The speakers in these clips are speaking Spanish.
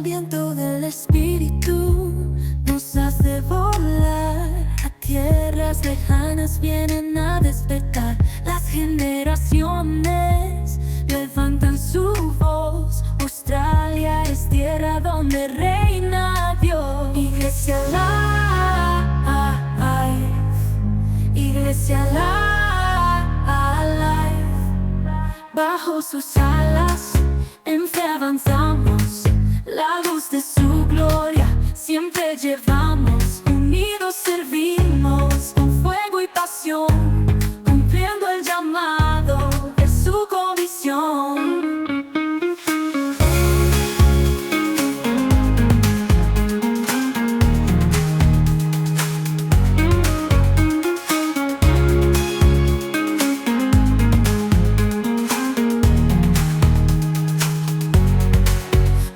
viento del Espíritu nos hace volar. A tierras lejanas vienen a despertar. Las generaciones levantan su voz. Australia es tierra donde reina Dios. Iglesia Live, Iglesia Live. Bajo sus alas en fe avanzamos. La luz de su gloria siempre llevamos. Unidos servimos con fuego y pasión, cumpliendo el llamado de su comisión.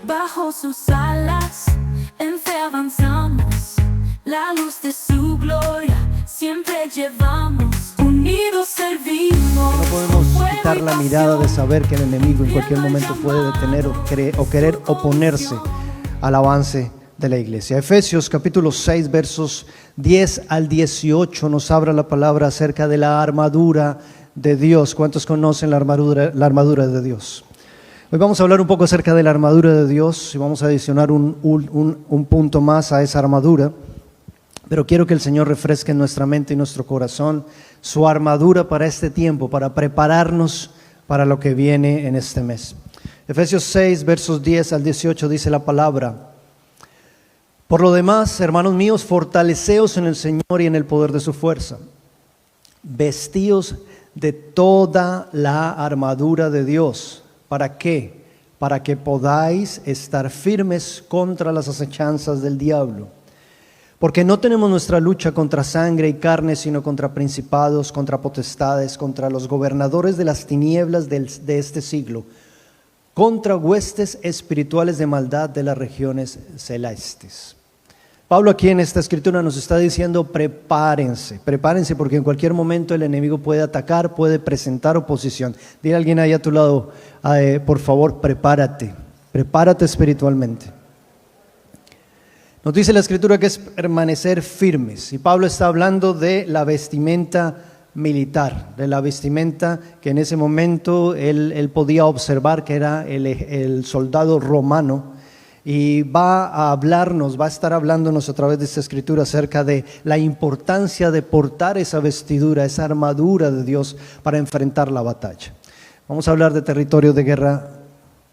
Bajo sus alas en fe avanzamos. La luz de su gloria siempre llevamos. Unidos servimos. No podemos quitar la mirada de saber que el enemigo en cualquier momento puede detener o querer oponerse al avance de la iglesia. Efesios capítulo 6 versos 10 al 18 nos habla la palabra acerca de la armadura de Dios. ¿Cuántos conocen la armadura de Dios? Hoy vamos a hablar un poco acerca de la armadura de Dios y vamos a adicionar un punto más a esa armadura. Pero quiero que el Señor refresque en nuestra mente y nuestro corazón su armadura para este tiempo, para prepararnos para lo que viene en este mes. Efesios 6, versos 10 al 18 dice la palabra: Por lo demás, hermanos míos, fortaleceos en el Señor y en el poder de su fuerza. Vestíos de toda la armadura de Dios. ¿Para qué? Para que podáis estar firmes contra las acechanzas del diablo. Porque no tenemos nuestra lucha contra sangre y carne, sino contra principados, contra potestades, contra los gobernadores de las tinieblas de este siglo, contra huestes espirituales de maldad de las regiones celestes. Pablo aquí en esta escritura nos está diciendo: prepárense porque en cualquier momento el enemigo puede atacar, puede presentar oposición. Dile a alguien ahí a tu lado, por favor, prepárate espiritualmente. Nos dice la escritura que es permanecer firmes, y Pablo está hablando de la vestimenta militar, de la vestimenta que en ese momento él podía observar, que era el soldado romano. Y va a estar hablándonos a través de esta escritura acerca de la importancia de portar esa vestidura, esa armadura de Dios para enfrentar la batalla. Vamos a hablar de territorio de guerra,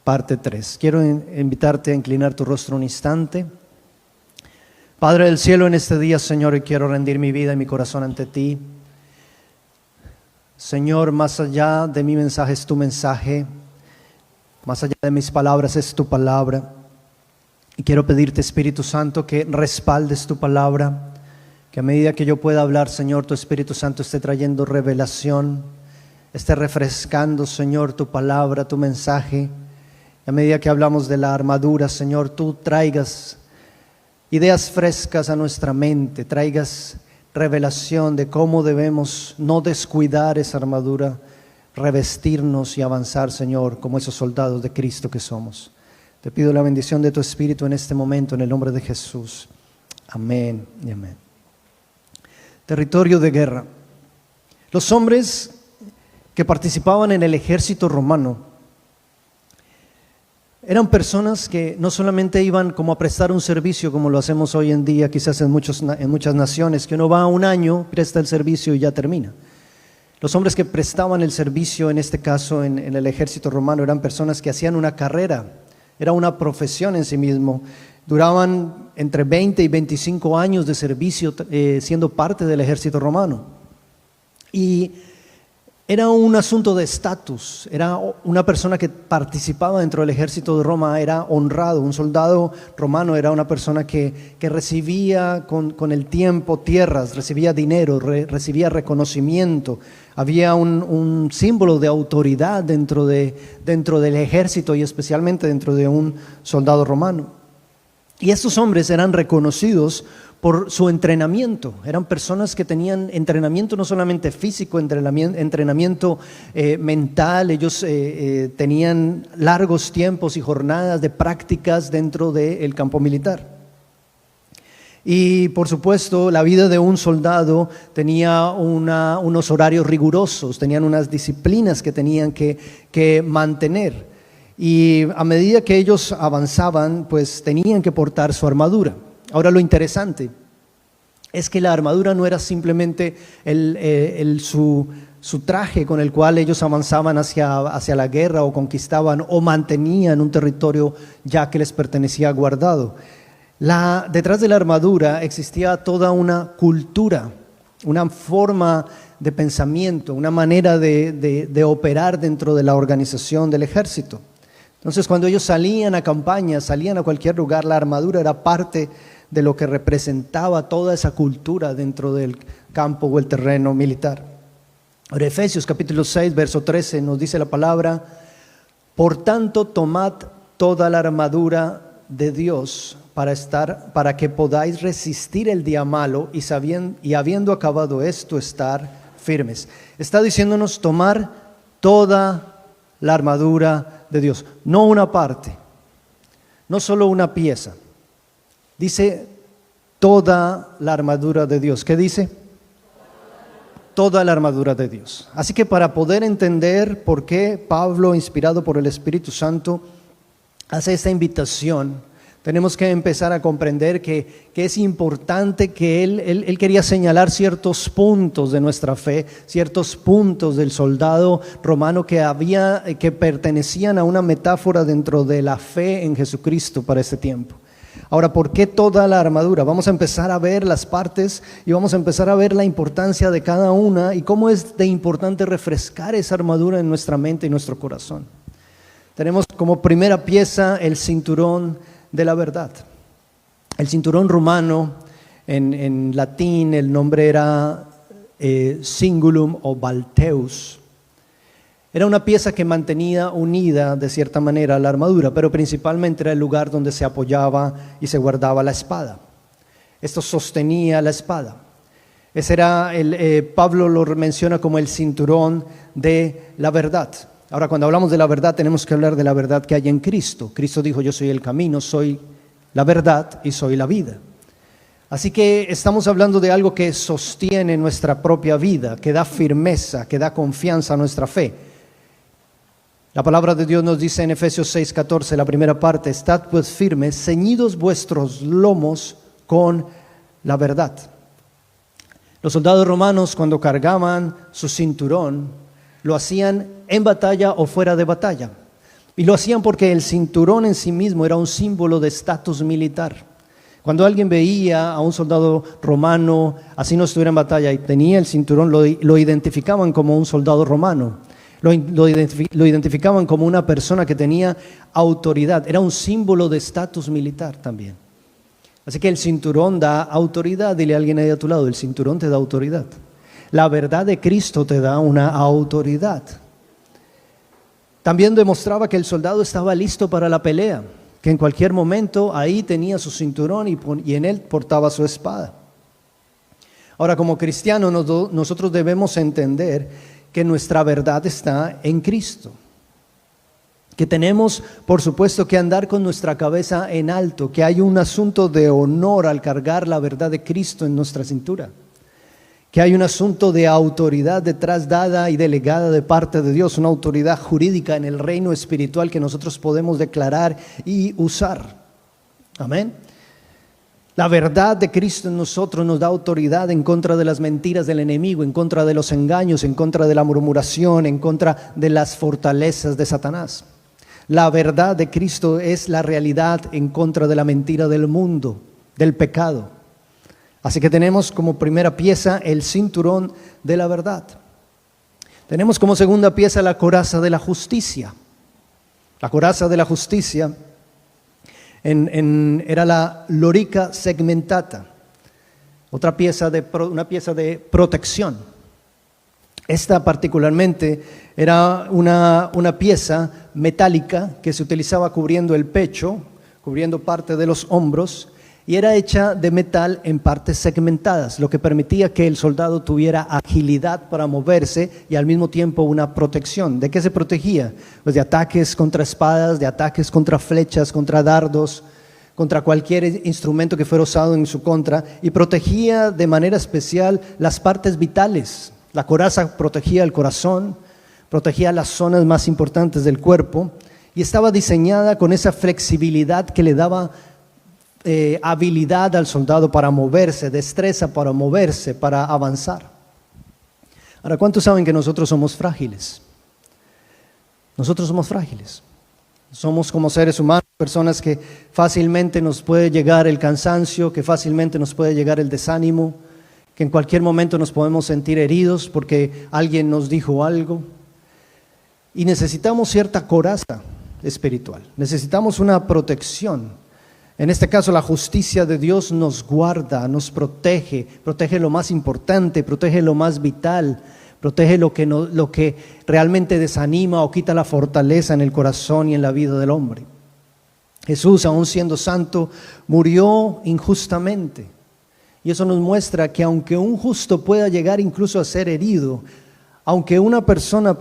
parte 3. Quiero invitarte a inclinar tu rostro un instante. Padre del cielo, en este día, Señor, quiero rendir mi vida y mi corazón ante ti. Señor, más allá de mi mensaje es tu mensaje, más allá de mis palabras es tu palabra. Y quiero pedirte, Espíritu Santo, que respaldes tu palabra, que a medida que yo pueda hablar, Señor, tu Espíritu Santo esté trayendo revelación, esté refrescando, Señor, tu palabra, tu mensaje. Y a medida que hablamos de la armadura, Señor, tú traigas ideas frescas a nuestra mente, traigas revelación de cómo debemos no descuidar esa armadura, revestirnos y avanzar, Señor, como esos soldados de Cristo que somos. Te pido la bendición de tu Espíritu en este momento, en el nombre de Jesús. Amén y amén. Territorio de guerra. Los hombres que participaban en el ejército romano eran personas que no solamente iban como a prestar un servicio, como lo hacemos hoy en día, quizás en muchas naciones, que uno va un año, presta el servicio y ya termina. Los hombres que prestaban el servicio, en este caso en el ejército romano, eran personas que hacían una carrera. Era una profesión en sí mismo. Duraban entre 20 y 25 años de servicio siendo parte del ejército romano. Y era un asunto de estatus. Era una persona que participaba dentro del ejército de Roma, era honrado. Un soldado romano era una persona que recibía con el tiempo tierras, recibía dinero, recibía reconocimiento. Había un símbolo de autoridad dentro del ejército y especialmente dentro de un soldado romano. Y estos hombres eran reconocidos por su entrenamiento. Eran personas que tenían entrenamiento no solamente físico, entrenamiento mental. Ellos tenían largos tiempos y jornadas de prácticas dentro del campo militar. Y por supuesto, la vida de un soldado tenía unos horarios rigurosos, tenían unas disciplinas que tenían que mantener. Y a medida que ellos avanzaban, pues tenían que portar su armadura. Ahora, lo interesante es que la armadura no era simplemente su traje con el cual ellos avanzaban hacia la guerra o conquistaban o mantenían un territorio ya que les pertenecía guardado. Detrás de la armadura existía toda una cultura, una forma de pensamiento, una manera de operar dentro de la organización del ejército. Entonces, cuando ellos salían a campañas, salían a cualquier lugar, la armadura era parte de lo que representaba toda esa cultura dentro del campo o el terreno militar. Ahora, Efesios capítulo 6, verso 13 nos dice la palabra: por tanto, tomad toda la armadura de Dios para que podáis resistir el día malo y habiendo acabado esto, estar firmes. Está diciéndonos tomar toda la armadura de Dios, no una parte, no solo una pieza. Dice toda la armadura de Dios. ¿Qué dice? Toda la armadura de Dios. Así que para poder entender por qué Pablo, inspirado por el Espíritu Santo, hace esta invitación, tenemos que empezar a comprender que es importante que él quería señalar ciertos puntos de nuestra fe, ciertos puntos del soldado romano que pertenecían a una metáfora dentro de la fe en Jesucristo para este tiempo. Ahora, ¿por qué toda la armadura? Vamos a empezar a ver las partes y vamos a empezar a ver la importancia de cada una y cómo es de importante refrescar esa armadura en nuestra mente y nuestro corazón. Tenemos como primera pieza el cinturón de la verdad. El cinturón romano, en latín el nombre era cingulum o balteus. Era una pieza que mantenía unida de cierta manera la armadura, pero principalmente era el lugar donde se apoyaba y se guardaba la espada. Esto sostenía la espada. Ese era Pablo lo menciona como el cinturón de la verdad. Ahora, cuando hablamos de la verdad, tenemos que hablar de la verdad que hay en Cristo. Cristo dijo: yo soy el camino, soy la verdad y soy la vida. Así que estamos hablando de algo que sostiene nuestra propia vida, que da firmeza, que da confianza a nuestra fe. La palabra de Dios nos dice en Efesios 6:14, la primera parte: estad pues firmes, ceñidos vuestros lomos con la verdad. Los soldados romanos, cuando cargaban su cinturón, lo hacían en batalla o fuera de batalla. Y lo hacían porque el cinturón en sí mismo era un símbolo de estatus militar. Cuando alguien veía a un soldado romano, así no estuviera en batalla, y tenía el cinturón, lo identificaban como un soldado romano. Lo identificaban como una persona que tenía autoridad. Era un símbolo de estatus militar también. Así que el cinturón da autoridad. Dile a alguien ahí a tu lado: el cinturón te da autoridad. La verdad de Cristo te da una autoridad. También demostraba que el soldado estaba listo para la pelea, que en cualquier momento ahí tenía su cinturón y en él portaba su espada. Ahora, como cristianos nosotros debemos entender que nuestra verdad está en Cristo. Que tenemos, por supuesto, que andar con nuestra cabeza en alto, que hay un asunto de honor al cargar la verdad de Cristo en nuestra cintura. Que hay un asunto de autoridad detrás dada y delegada de parte de Dios, una autoridad jurídica en el reino espiritual que nosotros podemos declarar y usar. Amén. La verdad de Cristo en nosotros nos da autoridad en contra de las mentiras del enemigo, en contra de los engaños, en contra de la murmuración, en contra de las fortalezas de Satanás. La verdad de Cristo es la realidad en contra de la mentira del mundo, del pecado. Así que tenemos como primera pieza el cinturón de la verdad. Tenemos como segunda pieza la coraza de la justicia. La coraza de la justicia era la lorica segmentata, una pieza de protección. Esta particularmente era una pieza metálica que se utilizaba cubriendo el pecho, cubriendo parte de los hombros, y era hecha de metal en partes segmentadas, lo que permitía que el soldado tuviera agilidad para moverse y al mismo tiempo una protección. ¿De qué se protegía? Pues de ataques contra espadas, de ataques contra flechas, contra dardos, contra cualquier instrumento que fuera usado en su contra, y protegía de manera especial las partes vitales. La coraza protegía el corazón, protegía las zonas más importantes del cuerpo, y estaba diseñada con esa flexibilidad que le daba habilidad al soldado para moverse, destreza para moverse, para avanzar. Ahora, ¿cuántos saben que nosotros somos frágiles? Nosotros somos frágiles. Somos como seres humanos, personas que fácilmente nos puede llegar el cansancio, que fácilmente nos puede llegar el desánimo, que en cualquier momento nos podemos sentir heridos porque alguien nos dijo algo. Y necesitamos cierta coraza espiritual, necesitamos una protección. En este caso, la justicia de Dios nos guarda, nos protege, protege lo más importante, protege lo más vital, protege lo que realmente desanima o quita la fortaleza en el corazón y en la vida del hombre. Jesús, aun siendo santo, murió injustamente. Y eso nos muestra que aunque un justo pueda llegar incluso a ser herido, aunque una persona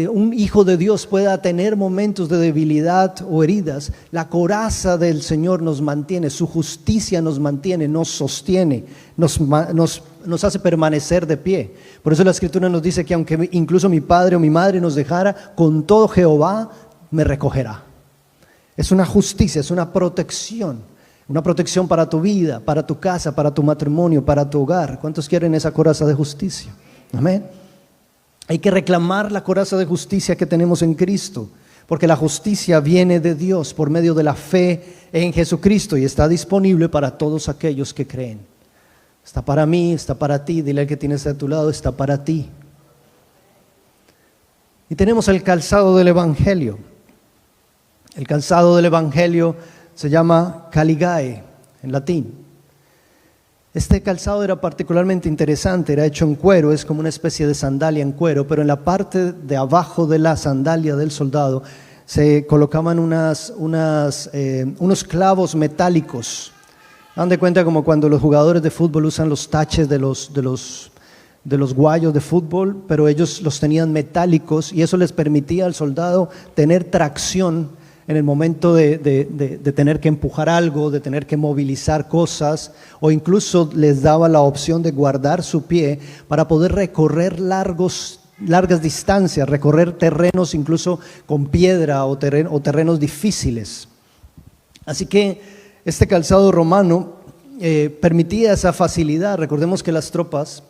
un hijo de Dios pueda tener momentos de debilidad o heridas, la coraza del Señor nos mantiene, su justicia nos mantiene, nos sostiene, nos hace permanecer de pie. Por eso la Escritura nos dice que aunque incluso mi padre o mi madre nos dejara, con todo Jehová me recogerá. Es una justicia, es una protección para tu vida, para tu casa, para tu matrimonio, para tu hogar. ¿Cuántos quieren esa coraza de justicia? Amén. Hay que reclamar la coraza de justicia que tenemos en Cristo, porque la justicia viene de Dios por medio de la fe en Jesucristo y está disponible para todos aquellos que creen. Está para mí, está para ti. Dile al que tienes a tu lado, está para ti. Y tenemos el calzado del Evangelio. El calzado del Evangelio se llama caligae en latín. Este calzado era particularmente interesante, era hecho en cuero, es como una especie de sandalia en cuero, pero en la parte de abajo de la sandalia del soldado se colocaban unos clavos metálicos. Dan de cuenta como cuando los jugadores de fútbol usan los taches de los guayos de fútbol, pero ellos los tenían metálicos y eso les permitía al soldado tener tracción en el momento de tener que empujar algo, de tener que movilizar cosas, o incluso les daba la opción de guardar su pie para poder recorrer largas distancias, recorrer terrenos incluso con piedra o terrenos difíciles. Así que este calzado romano permitía esa facilidad. Recordemos que las tropas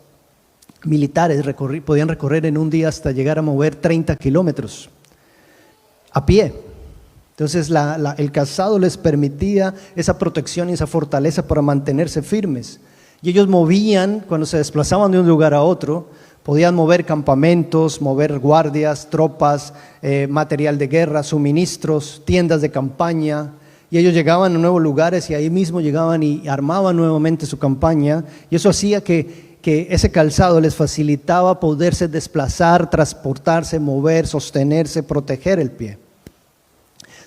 militares podían recorrer en un día hasta llegar a mover 30 kilómetros a pie. Entonces el calzado les permitía esa protección y esa fortaleza para mantenerse firmes. Y ellos movían, cuando se desplazaban de un lugar a otro, podían mover campamentos, mover guardias, tropas, material de guerra, suministros, tiendas de campaña. Y ellos llegaban a nuevos lugares y ahí mismo llegaban y armaban nuevamente su campaña. Y eso hacía que ese calzado les facilitaba poderse desplazar, transportarse, mover, sostenerse, proteger el pie.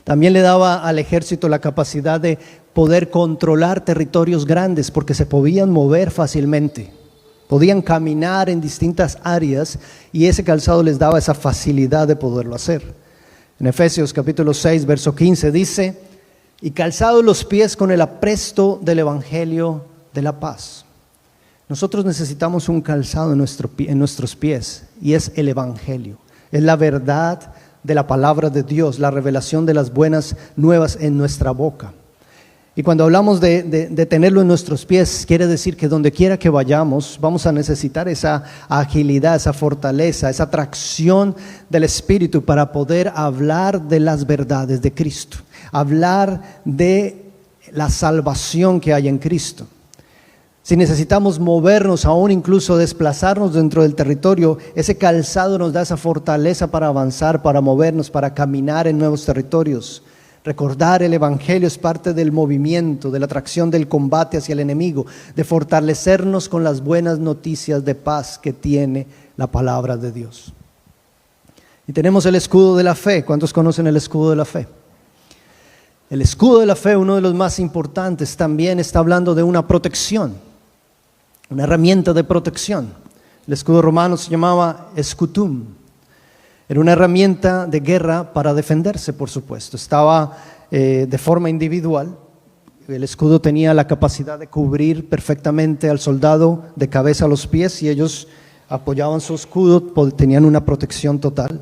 También le daba al ejército la capacidad de poder controlar territorios grandes porque se podían mover fácilmente, podían caminar en distintas áreas y ese calzado les daba esa facilidad de poderlo hacer. En Efesios capítulo 6, verso 15 dice: y calzados los pies con el apresto del Evangelio de la paz. Nosotros necesitamos un calzado en nuestros pies y es el Evangelio, es la verdad de la palabra de Dios, la revelación de las buenas nuevas en nuestra boca. Y cuando hablamos de tenerlo en nuestros pies, quiere decir que donde quiera que vayamos, vamos a necesitar esa agilidad, esa fortaleza, esa tracción del Espíritu para poder hablar de las verdades de Cristo, hablar de la salvación que hay en Cristo. Si necesitamos movernos, aún incluso desplazarnos dentro del territorio, ese calzado nos da esa fortaleza para avanzar, para movernos, para caminar en nuevos territorios. Recordar el Evangelio es parte del movimiento, de la atracción del combate hacia el enemigo, de fortalecernos con las buenas noticias de paz que tiene la palabra de Dios. Y tenemos el escudo de la fe. ¿Cuántos conocen el escudo de la fe? El escudo de la fe, uno de los más importantes, también está hablando de una protección, una herramienta de protección. El escudo romano se llamaba escutum. Era una herramienta de guerra para defenderse, por supuesto. Estaba de forma individual. El escudo tenía la capacidad de cubrir perfectamente al soldado de cabeza a los pies y ellos apoyaban su escudo, tenían una protección total.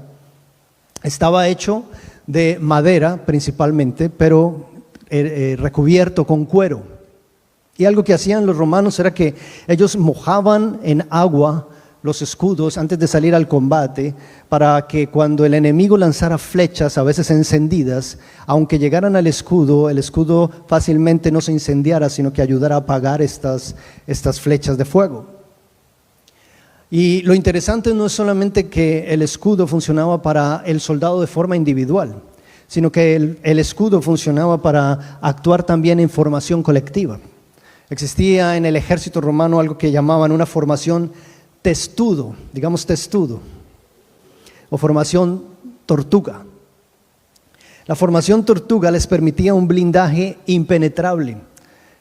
Estaba hecho de madera principalmente, pero recubierto con cuero. Y algo que hacían los romanos era que ellos mojaban en agua los escudos antes de salir al combate, para que cuando el enemigo lanzara flechas, a veces encendidas, aunque llegaran al escudo, el escudo fácilmente no se incendiara, sino que ayudara a apagar estas flechas de fuego. Y lo interesante no es solamente que el escudo funcionaba para el soldado de forma individual, sino que el escudo funcionaba para actuar también en formación colectiva. Existía en el ejército romano algo que llamaban una formación testudo, digamos testudo, o formación tortuga. La formación tortuga les permitía un blindaje impenetrable.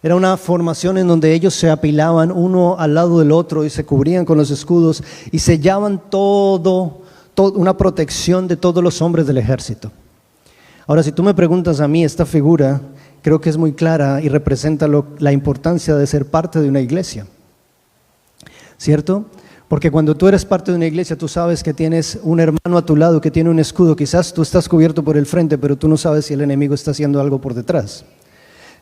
Era una formación en donde ellos se apilaban uno al lado del otro y se cubrían con los escudos y sellaban una protección de todos los hombres del ejército. Ahora, si tú me preguntas a mí, esta figura creo que es muy clara y representa la importancia de ser parte de una iglesia, ¿cierto? Porque cuando tú eres parte de una iglesia, tú sabes que tienes un hermano a tu lado que tiene un escudo. Quizás tú estás cubierto por el frente, pero tú no sabes si el enemigo está haciendo algo por detrás.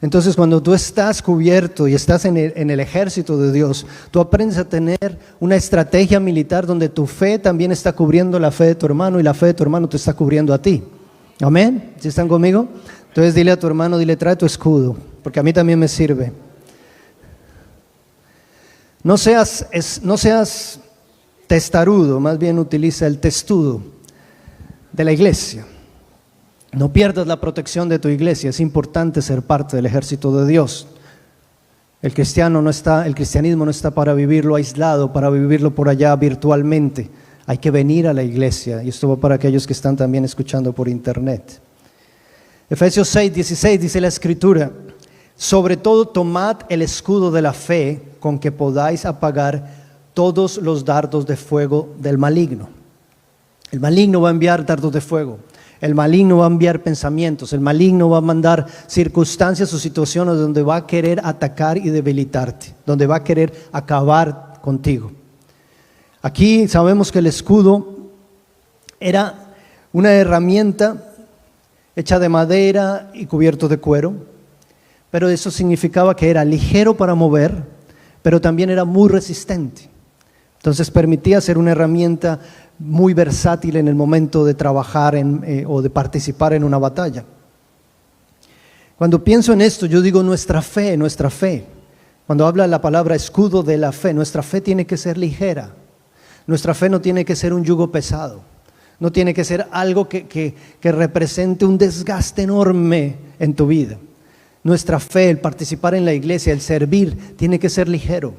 Entonces, cuando tú estás cubierto y estás en el ejército de Dios, tú aprendes a tener una estrategia militar donde tu fe también está cubriendo la fe de tu hermano y la fe de tu hermano te está cubriendo a ti. ¿Amén? ¿Sí están conmigo? Entonces dile a tu hermano, trae tu escudo, porque a mí también me sirve. No seas testarudo, más bien utiliza el testudo de la iglesia. No pierdas la protección de tu iglesia, es importante ser parte del ejército de Dios. El cristianismo no está para vivirlo aislado, para vivirlo por allá virtualmente. Hay que venir a la iglesia, y esto va para aquellos que están también escuchando por internet. Efesios 6:16 dice la Escritura: sobre todo tomad el escudo de la fe, con que podáis apagar todos los dardos de fuego del maligno. El maligno va a enviar dardos de fuego. El maligno va a enviar pensamientos. El maligno va a mandar circunstancias o situaciones donde va a querer atacar y debilitarte, donde va a querer acabar contigo. Aquí sabemos que el escudo era una herramienta hecha de madera y cubierto de cuero, pero eso significaba que era ligero para mover, pero también era muy resistente. Entonces permitía ser una herramienta muy versátil en el momento de trabajar o de participar en una batalla. Cuando pienso en esto, yo digo nuestra fe. Cuando habla la palabra escudo de la fe, nuestra fe tiene que ser ligera. Nuestra fe no tiene que ser un yugo pesado. No tiene que ser algo que represente un desgaste enorme en tu vida. Nuestra fe, el participar en la iglesia, el servir, tiene que ser ligero.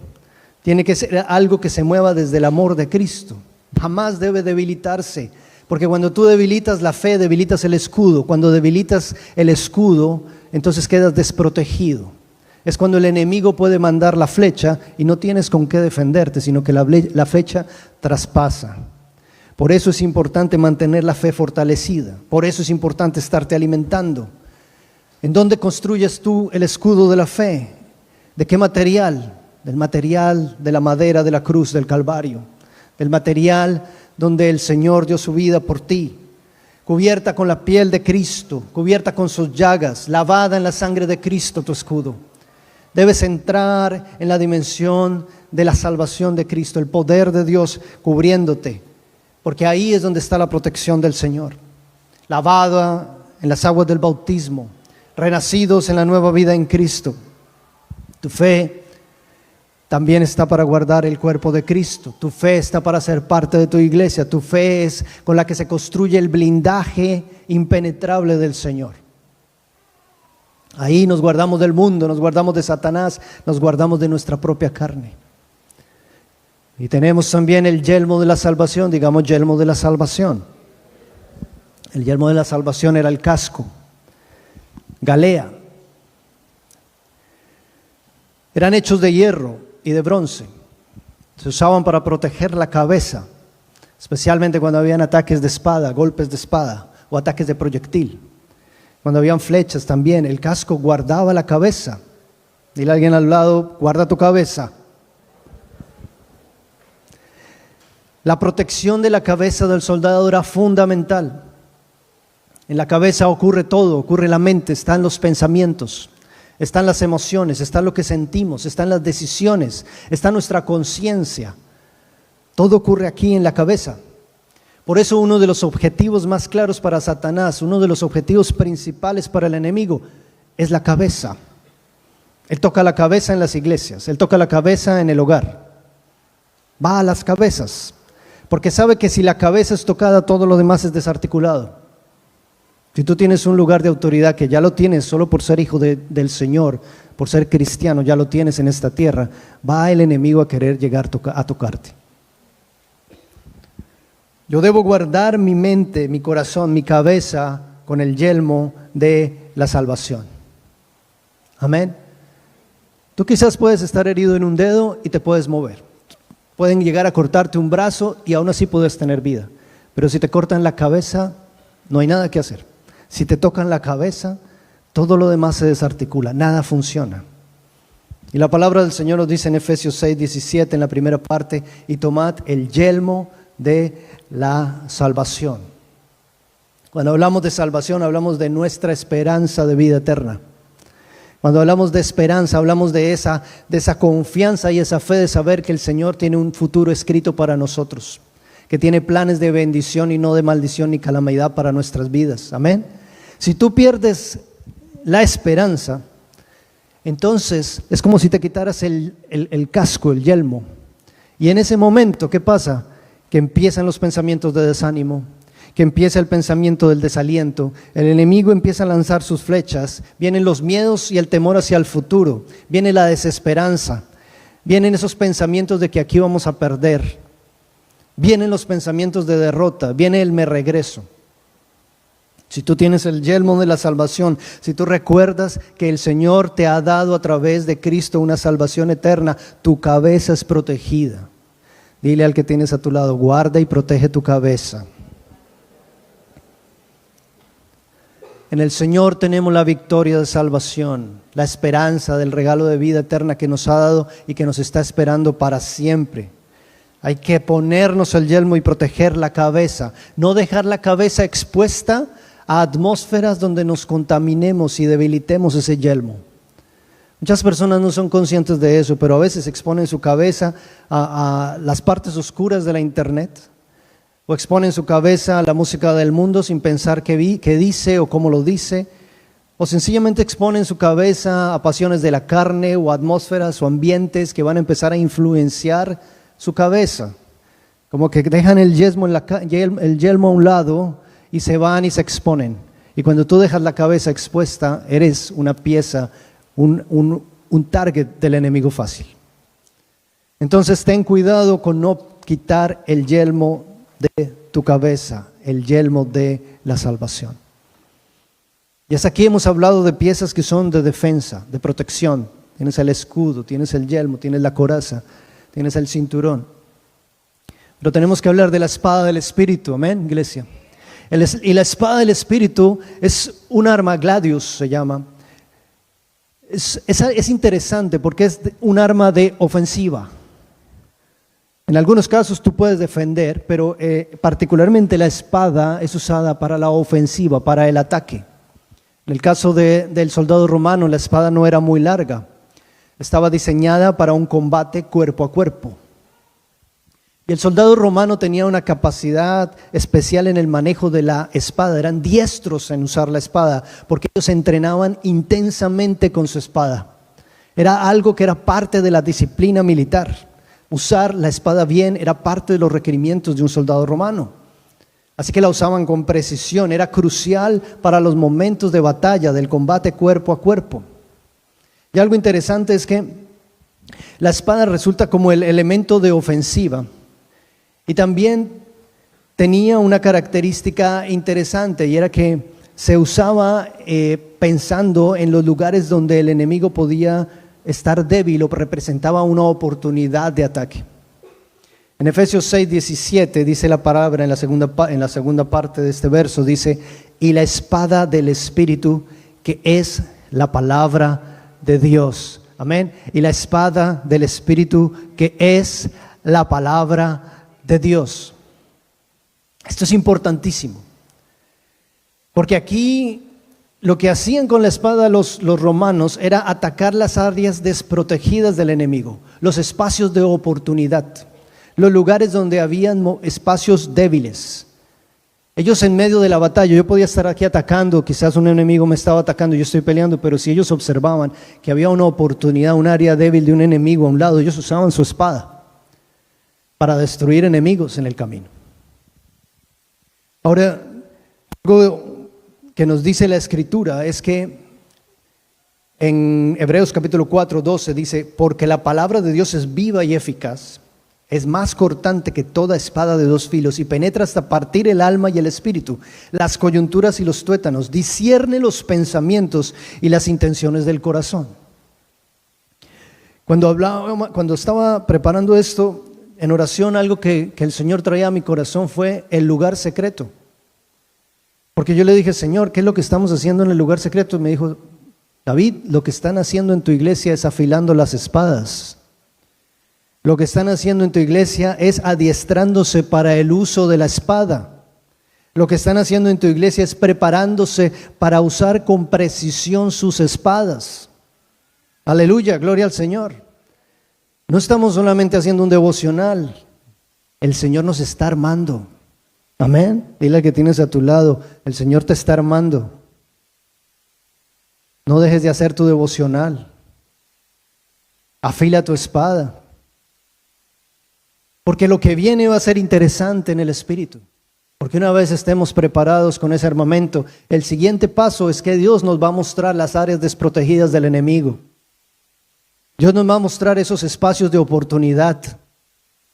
Tiene que ser algo que se mueva desde el amor de Cristo. Jamás debe debilitarse, porque cuando tú debilitas la fe, debilitas el escudo. Cuando debilitas el escudo, entonces quedas desprotegido. Es cuando el enemigo puede mandar la flecha y no tienes con qué defenderte, sino que la flecha traspasa. Por eso es importante mantener la fe fortalecida. Por eso es importante estarte alimentando. ¿En dónde construyes tú el escudo de la fe? ¿De qué material? Del material de la madera de la cruz del Calvario. Del material donde el Señor dio su vida por ti. Cubierta con la piel de Cristo, cubierta con sus llagas, lavada en la sangre de Cristo tu escudo. Debes entrar en la dimensión de la salvación de Cristo, el poder de Dios cubriéndote, porque ahí es donde está la protección del Señor. Lavada en las aguas del bautismo, renacidos en la nueva vida en Cristo. Tu fe también está para guardar el cuerpo de Cristo. Tu fe está para ser parte de tu iglesia. Tu fe es con la que se construye el blindaje impenetrable del Señor. Ahí nos guardamos del mundo, nos guardamos de Satanás, nos guardamos de nuestra propia carne. Y tenemos también el yelmo de la salvación, digamos yelmo de la salvación. El yelmo de la salvación era el casco. galea. Eran hechos de hierro y de bronce. Se usaban para proteger la cabeza, especialmente cuando habían ataques de espada, golpes de espada o ataques de proyectil. Cuando habían flechas también, el casco guardaba la cabeza. Dile a alguien al lado, guarda tu cabeza. La protección de la cabeza del soldado era fundamental. En la cabeza ocurre todo, ocurre la mente, están los pensamientos, están las emociones, está lo que sentimos, están las decisiones, está nuestra conciencia. Todo ocurre aquí en la cabeza. Por eso uno de los objetivos más claros para Satanás, uno de los objetivos principales para el enemigo, es la cabeza. Él toca la cabeza en las iglesias, él toca la cabeza en el hogar. Va a las cabezas, porque sabe que si la cabeza es tocada, todo lo demás es desarticulado. Si tú tienes un lugar de autoridad, que ya lo tienes solo por ser hijo del Señor, por ser cristiano, ya lo tienes en esta tierra, va el enemigo a querer llegar a tocarte. Yo debo guardar mi mente, mi corazón, mi cabeza con el yelmo de la salvación. Amén. Tú quizás puedes estar herido en un dedo y te puedes mover. Pueden llegar a cortarte un brazo y aún así puedes tener vida. Pero si te cortan la cabeza, no hay nada que hacer. Si te tocan la cabeza, todo lo demás se desarticula, nada funciona. Y la palabra del Señor nos dice en Efesios 6:17 en la primera parte, y tomad el yelmo de la salvación. Cuando hablamos de salvación, hablamos de nuestra esperanza de vida eterna. Cuando hablamos de esperanza, hablamos de esa confianza y esa fe de saber que el Señor tiene un futuro escrito para nosotros, que tiene planes de bendición y no de maldición ni calamidad para nuestras vidas. Amén. Si tú pierdes la esperanza, entonces es como si te quitaras el casco, el yelmo. Y en ese momento, ¿qué pasa? Que empiezan los pensamientos de desánimo, que empieza el pensamiento del desaliento, el enemigo empieza a lanzar sus flechas, vienen los miedos y el temor hacia el futuro, viene la desesperanza, vienen esos pensamientos de que aquí vamos a perder, vienen los pensamientos de derrota, viene el me regreso. Si tú tienes el yelmo de la salvación, si tú recuerdas que el Señor te ha dado a través de Cristo una salvación eterna, tu cabeza es protegida. Dile al que tienes a tu lado, guarda y protege tu cabeza. En el Señor tenemos la victoria de salvación, la esperanza del regalo de vida eterna que nos ha dado y que nos está esperando para siempre. Hay que ponernos el yelmo y proteger la cabeza, no dejar la cabeza expuesta a atmósferas donde nos contaminemos y debilitemos ese yelmo. Muchas personas no son conscientes de eso, pero a veces exponen su cabeza a las partes oscuras de la internet, o exponen su cabeza a la música del mundo sin pensar qué dice o cómo lo dice, o sencillamente exponen su cabeza a pasiones de la carne o atmósferas o ambientes que van a empezar a influenciar su cabeza. Como que dejan el yelmo a un lado y se van y se exponen. Y cuando tú dejas la cabeza expuesta, eres una pieza, un target del enemigo fácil. Entonces ten cuidado con no quitar el yelmo de tu cabeza, el yelmo de la salvación. Y hasta aquí hemos hablado de piezas que son de defensa, de protección. Tienes el escudo, tienes el yelmo, tienes la coraza, tienes el cinturón. Pero tenemos que hablar de la espada del Espíritu, amén, iglesia. Y la espada del Espíritu es un arma, gladius se llama. Es interesante porque es un arma de ofensiva. En algunos casos tú puedes defender, pero particularmente la espada es usada para la ofensiva, para el ataque. En el caso del soldado romano, la espada no era muy larga. Estaba diseñada para un combate cuerpo a cuerpo. Y el soldado romano tenía una capacidad especial en el manejo de la espada. Eran diestros en usar la espada, porque ellos se entrenaban intensamente con su espada. Era algo que era parte de la disciplina militar. Usar la espada bien era parte de los requerimientos de un soldado romano. Así que la usaban con precisión, era crucial para los momentos de batalla, del combate cuerpo a cuerpo. Y algo interesante es que la espada resulta como el elemento de ofensiva. Y también tenía una característica interesante, y era que se usaba pensando en los lugares donde el enemigo podía estar débil o representaba una oportunidad de ataque. En Efesios 6:17 dice la palabra en la segunda parte de este verso, dice, y la espada del Espíritu, que es la palabra de Dios. Amén. Y la espada del Espíritu, que es la palabra de Dios. Esto es importantísimo. Porque aquí lo que hacían con la espada los romanos era atacar las áreas desprotegidas del enemigo, los espacios de oportunidad, los lugares donde habían espacios débiles. Ellos en medio de la batalla, yo podía estar aquí atacando, quizás un enemigo me estaba atacando, yo estoy peleando, pero si ellos observaban que había una oportunidad, un área débil de un enemigo a un lado, ellos usaban su espada para destruir enemigos en el camino. Ahora, algo que nos dice la Escritura es que en Hebreos capítulo 4:12 dice, porque la palabra de Dios es viva y eficaz, es más cortante que toda espada de dos filos y penetra hasta partir el alma y el espíritu, las coyunturas y los tuétanos, discierne los pensamientos y las intenciones del corazón. Cuando estaba preparando esto en oración, algo que el Señor traía a mi corazón fue el lugar secreto. Porque yo le dije, Señor, ¿qué es lo que estamos haciendo en el lugar secreto? Y me dijo, David, lo que están haciendo en tu iglesia es afilando las espadas. Lo que están haciendo en tu iglesia es adiestrándose para el uso de la espada. Lo que están haciendo en tu iglesia es preparándose para usar con precisión sus espadas. Aleluya, gloria al Señor. No estamos solamente haciendo un devocional, el Señor nos está armando. Amén. Dile al que tienes a tu lado, el Señor te está armando. No dejes de hacer tu devocional. Afila tu espada. Porque lo que viene va a ser interesante en el espíritu. Porque una vez estemos preparados con ese armamento, el siguiente paso es que Dios nos va a mostrar las áreas desprotegidas del enemigo. Dios nos va a mostrar esos espacios de oportunidad.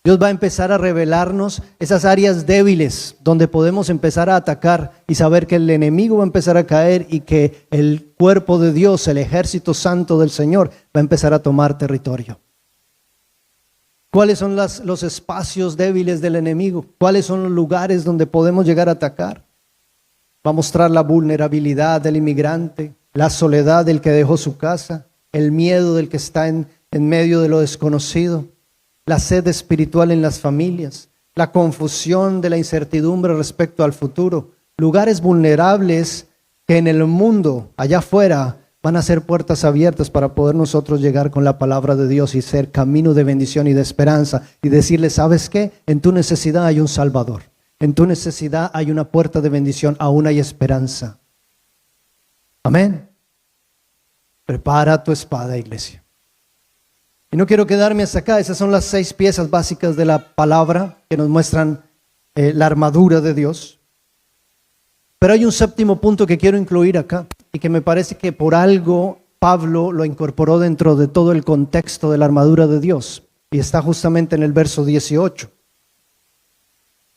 Dios va a empezar a revelarnos esas áreas débiles donde podemos empezar a atacar y saber que el enemigo va a empezar a caer y que el cuerpo de Dios, el ejército santo del Señor, va a empezar a tomar territorio. ¿Cuáles son los espacios débiles del enemigo? ¿Cuáles son los lugares donde podemos llegar a atacar? Va a mostrar la vulnerabilidad del inmigrante, la soledad del que dejó su casa, el miedo del que está en medio de lo desconocido, la sed espiritual en las familias, la confusión de la incertidumbre respecto al futuro, lugares vulnerables que en el mundo, allá afuera, van a ser puertas abiertas para poder nosotros llegar con la palabra de Dios y ser camino de bendición y de esperanza y decirle, ¿sabes qué? En tu necesidad hay un Salvador, en tu necesidad hay una puerta de bendición, aún hay esperanza. Amén. Prepara tu espada, iglesia. Y no quiero quedarme hasta acá. Esas son las 6 piezas básicas de la palabra que nos muestran la armadura de Dios. Pero hay un séptimo punto que quiero incluir acá y que me parece que por algo Pablo lo incorporó dentro de todo el contexto de la armadura de Dios. Y está justamente en el verso 18.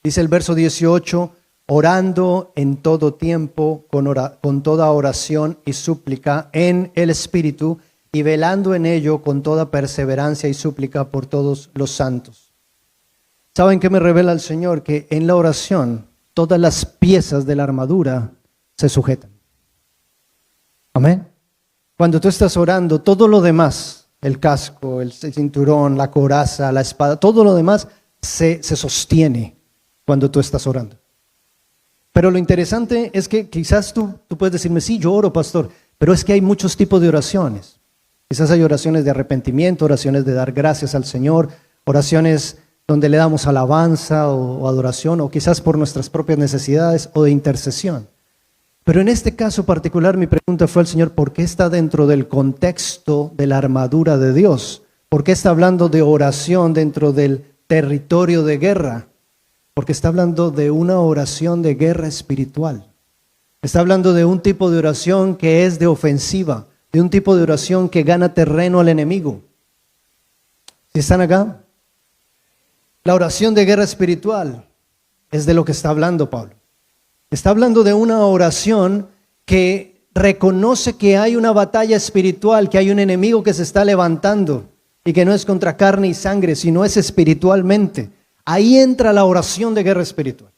Dice el verso 18, orando en todo tiempo con toda oración y súplica en el Espíritu, y velando en ello con toda perseverancia y súplica por todos los santos. ¿Saben qué me revela el Señor? Que en la oración todas las piezas de la armadura se sujetan. Amén. Cuando tú estás orando, todo lo demás, el casco, el cinturón, la coraza, la espada, todo lo demás se sostiene cuando tú estás orando. Pero lo interesante es que quizás tú puedes decirme, sí, yo oro, pastor, pero es que hay muchos tipos de oraciones. Quizás hay oraciones de arrepentimiento, oraciones de dar gracias al Señor, oraciones donde le damos alabanza o adoración, o quizás por nuestras propias necesidades o de intercesión. Pero en este caso particular mi pregunta fue al Señor, ¿por qué está dentro del contexto de la armadura de Dios? ¿Por qué está hablando de oración dentro del territorio de guerra? Porque está hablando de una oración de guerra espiritual. Está hablando de un tipo de oración que es de ofensiva, de un tipo de oración que gana terreno al enemigo. ¿Sí están acá? La oración de guerra espiritual es de lo que está hablando Pablo. Está hablando de una oración que reconoce que hay una batalla espiritual, que hay un enemigo que se está levantando y que no es contra carne y sangre, sino es espiritualmente. Ahí entra la oración de guerra espiritual.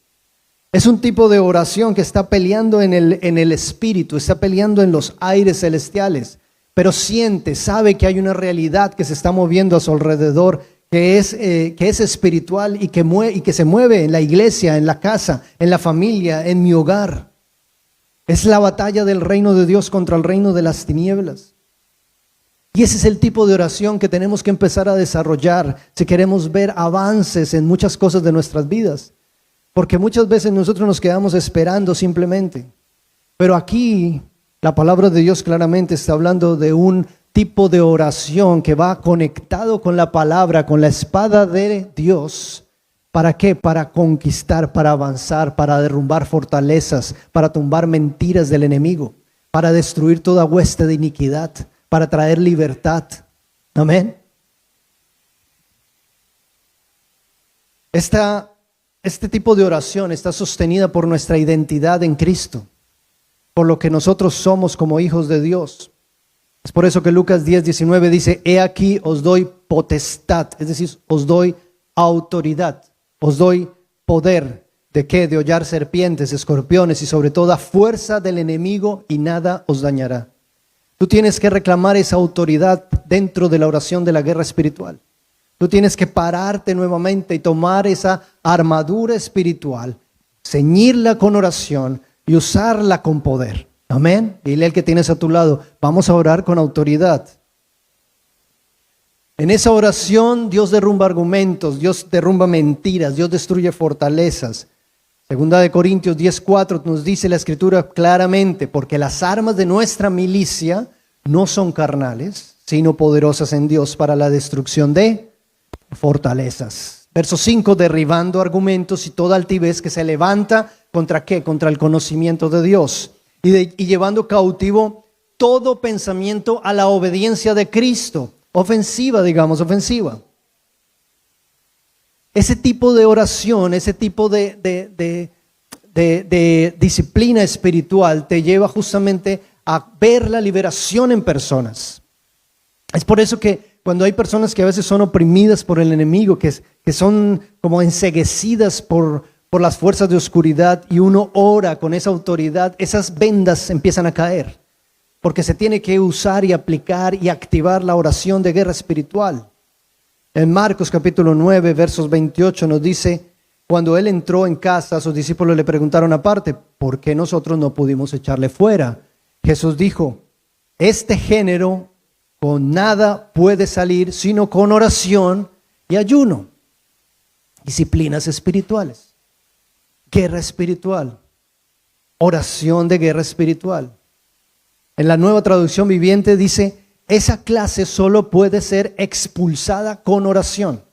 Es un tipo de oración que está peleando en el espíritu, está peleando en los aires celestiales, pero sabe que hay una realidad que se está moviendo a su alrededor, que es espiritual y que se mueve en la iglesia, en la casa, en la familia, en mi hogar. Es la batalla del reino de Dios contra el reino de las tinieblas. Y ese es el tipo de oración que tenemos que empezar a desarrollar si queremos ver avances en muchas cosas de nuestras vidas. Porque muchas veces nosotros nos quedamos esperando simplemente. Pero aquí la palabra de Dios claramente está hablando de un tipo de oración que va conectado con la palabra, con la espada de Dios. ¿Para qué? Para conquistar, para avanzar, para derrumbar fortalezas, para tumbar mentiras del enemigo, para destruir toda hueste de iniquidad, para traer libertad. Amén. Este tipo de oración está sostenida por nuestra identidad en Cristo, por lo que nosotros somos como hijos de Dios. Es por eso que Lucas 10:19 dice: he aquí os doy potestad, es decir, os doy autoridad, os doy poder. ¿De qué? De hollar serpientes, escorpiones y sobre toda fuerza del enemigo, y nada os dañará. Tú tienes que reclamar esa autoridad dentro de la oración de la guerra espiritual. Tú tienes que pararte nuevamente y tomar esa armadura espiritual, ceñirla con oración y usarla con poder. Amén. Dile al que tienes a tu lado: vamos a orar con autoridad. En esa oración Dios derrumba argumentos, Dios derrumba mentiras, Dios destruye fortalezas. Segunda de Corintios 10:4 nos dice la Escritura claramente: porque las armas de nuestra milicia no son carnales, sino poderosas en Dios para la destrucción de fortalezas. Verso 5: derribando argumentos y toda altivez que se levanta ¿contra qué? Contra el conocimiento de Dios. Y llevando cautivo todo pensamiento a la obediencia de Cristo. Ofensiva. Ese tipo de oración, ese tipo de disciplina espiritual te lleva justamente a ver la liberación en personas. Es por eso que cuando hay personas que a veces son oprimidas por el enemigo, que son como enceguecidas por las fuerzas de oscuridad, y uno ora con esa autoridad, esas vendas empiezan a caer, porque se tiene que usar y aplicar y activar la oración de guerra espiritual. En Marcos capítulo 9, versos 28 nos dice: cuando él entró en casa, sus discípulos le preguntaron aparte: ¿por qué nosotros no pudimos echarle fuera? Jesús dijo: este género con nada puede salir sino con oración y ayuno. Disciplinas espirituales, guerra espiritual, oración de guerra espiritual. En la Nueva Traducción Viviente dice: esa clase solo puede ser expulsada con oración.